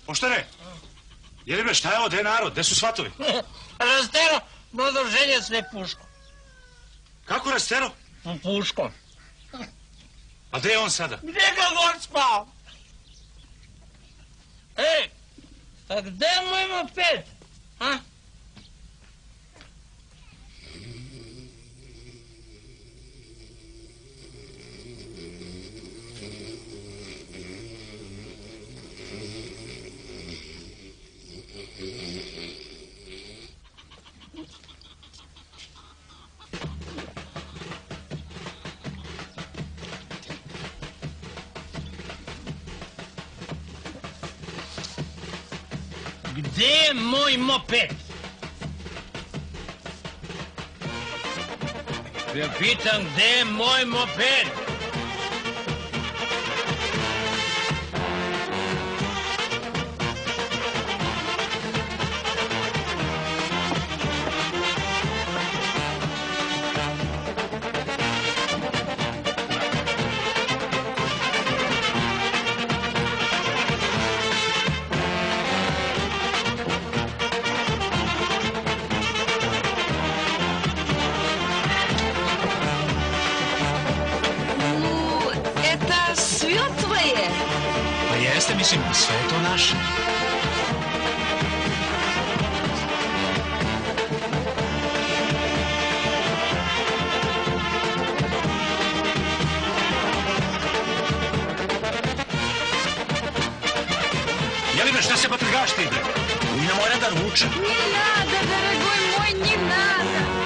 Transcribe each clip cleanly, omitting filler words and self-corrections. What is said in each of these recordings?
Poštare, jeli bre, šta je ovo, gde je narod, gde su svatovi? Rastero, do druženja sve puškom. Kako rastero? Puškom. A gde je on sada? Gdje ga god spao? Ej, a gde je moj moped? A? Gde je moj moped? Ja pitam, gde je moj moped? Mislim, sve je to naše. Jeli bre, šta se potrgaš ti bre? Ujna mora da ruča. Не надо, дорогой мой, не надо.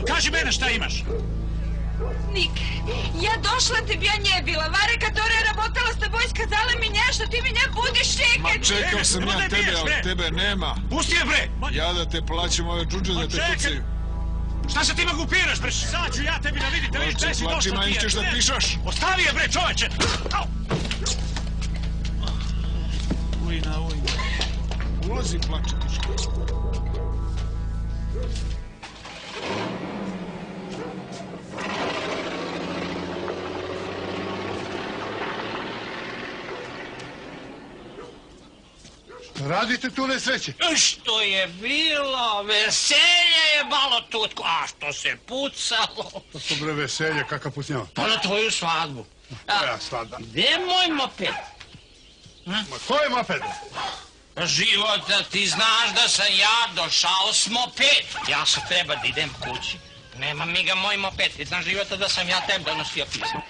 Kaži mene šta imaš? Ник, я дошла, тебя не bila. Варя, которая работала с тобой, сказала мне, что ты меня будешь čekati. Ma čekao sam ja tebe, ali tebe nema. Pusti je bre! Ja da te plaćam ove džuđe da te pucaju. Šta se ti me glupiraš bre? Sad ću ja tebi da vidite, vidiš gde si došla ti je. Plačima išćeš da pišaš. Ostavi je bre čoveče! Ujna. Ulazi plače piška. radite tu nesreće? Što je bilo, veselje je malo tutko, a što se pucalo. To su bre veselje, kakav pucnjava. Pa na tvoju svadbu. Koja svadba? Gdje je moj moped? Ma koji moped? Života, ti znaš da sam ja došao s moped. Ja se treba da idem kući. Nema mi ga moj moped. Ti znaš, Života, da sam ja tebi donosio pismo.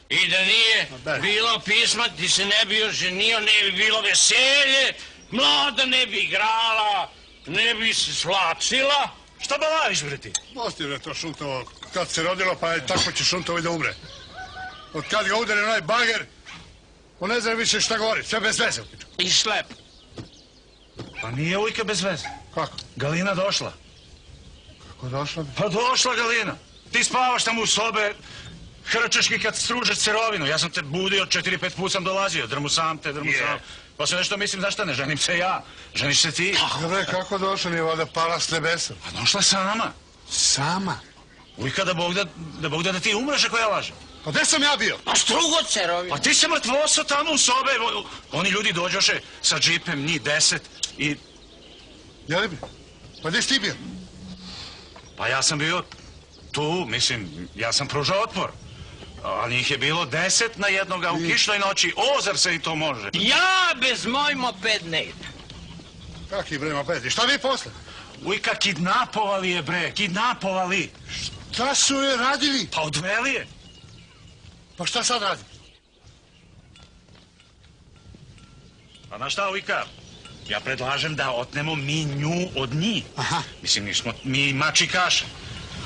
I da nije bilo pisma, ti se ne bi oženio, ne bi bilo veselje, mlada ne bi igrala, ne bi se svlačila. Šta balaviš, bre ti? Pusti bre to Šuntovo, kad se rodilo pa je tako će Šuntovo i da umre. Od kad ga udari onaj bager, on ne zna više šta govori, sve bez veze. I šlep. Pa nije ujka bez veze. Kako? Galina došla. Kako došla? Pa došla Galina. Ti spavaš tamo u sobe, hrčeški kad stružeš cerovinu. Ja sam te budio, 4-5 put sam dolazio. Drmu sam te, drmu sam. Pa se nešto mislim, znaš šta, ne ženim se ja. Ženiš se ti. Bre, kako došla, nije valjda pala s nebesa? Pa došla sama. Sama? Ujka da Bog da ti umreš ako ja lažem. Pa gde sam ja bio? Pa strugo cerovinu. Pa ti se mrtvoso tamo u sobe. Oni ljudi dođoše sa džipem, njih 10 i... Jeli bi? Pa gde si ti bio? Pa ja sam bio tu, mislim, ja sam pružao otpor. A njih je bilo 10 na jednoga u kišnoj noći. Zar se i to može? Ja bez moj moped ne idem. Kaki bre moped? I šta vi posle? Ujka, kidnapovali je, bre, kidnapovali. Šta su je radili? Pa odveli je. Pa šta sad radi? Pa znaš šta, Ujka? Ja predlažem da otnemo mi nju od njih. Aha. Mislim, nismo mi mači kaše.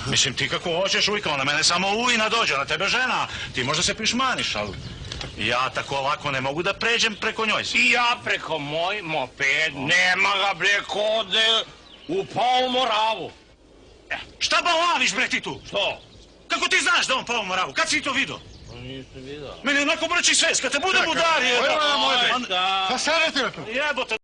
Mislim, ti kako hoćeš, Ujka, ona mene samo ujna dođe, na tebe žena. Ti možda se pišmaniš, ali ja tako lako ne mogu da pređem preko njoj. I ja preko moj moped, nema ga bre kode, upao u Moravu. Šta balaviš, bre, ti tu? Što? Kako ti znaš da on pao u Moravu? Kad si to vidio? Nisam vidio. Meni onako brči svest, kad te bude budar je... Šta se radite? Jebote,